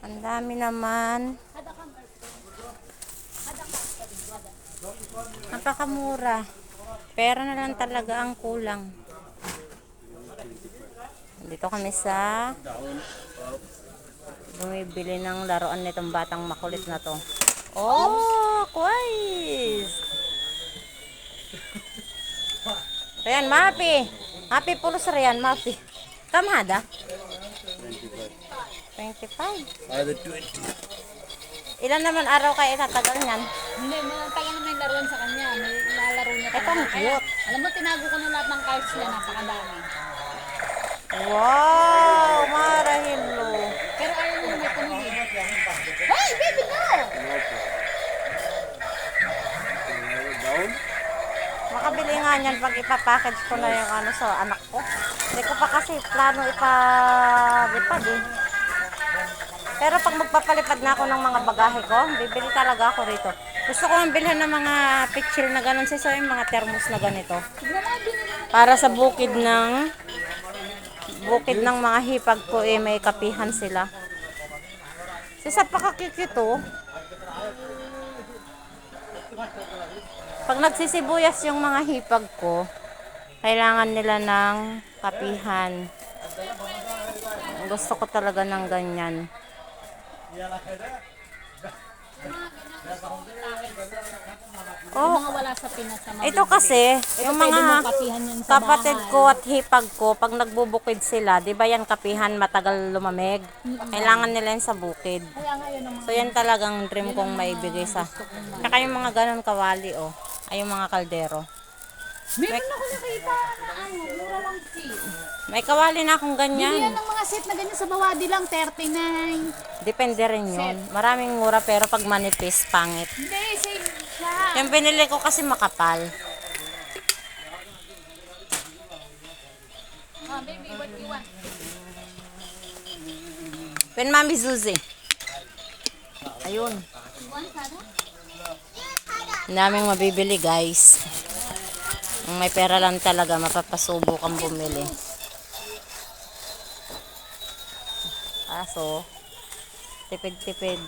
Ang dami naman. Napakamura. Pera na lang talaga ang kulang. Dito kami sa bumibili ng laruan nitong batang makulit na to. Oh, quiz! Ayan, Mapi. Mapi, pulos riyan, Mapi. Kamada? 25. 20. Ilan naman araw kayo itatagal niyan? Hindi, taga na may laruan sa kanya. May lalaro niya Ito ang cute. Alam mo, tinago ko na lahat ng cards niya. Napakadami. Wow, marahilo. Pero ayaw mo na may tunog eh. Hoy, baby, no! Down? Makabili nga niyan pag ipapackage ko na yung ano sa anak ko. Hindi ko pa kasi plano ipalipad eh. Pero pag magpapalipad na ako ng mga bagahe ko, bibili talaga ako rito. Gusto ko ang bilhan ng mga pitchil na ganun sa yung mga thermos na ganito. Para sa bukid ng mga hipag ko eh may kapihan sila. Sisa pakakikito. Pag nagsisibuyas yung mga hipag ko, kailangan nila ng kapihan. Gusto ko talaga ng ganyan. Oh, Mga wala sa Pinas na ito kasi, yung pwede mga mong kapihan yan sa kapatid ko at hipag ko, pag nagbubukid sila, di ba yan kapihan matagal lumamig? Kailangan nila yan sa bukid. Kaya nga yun ang So yan talagang dream kong maibigay sa. Saka yung mga ganun kawali oh, ay yung mga kaldero. meron ako nakita na ano, mura lang cheap. May kawali na akong Bili ganyan. yan ng mga set na ganyan sa Bawadi lang, 39. Depende rin yun. Maraming mura pero pag manipis, pangit. Hindi, same siya. Yung binili ko kasi makapal. Oh, baby, what do you want? Pen Mami Zuzi. Ayun. You want sada? Ang daming mabibili guys. Kung may pera lang talaga, mapapasubo kang bumili. Kaso, tipid-tipid.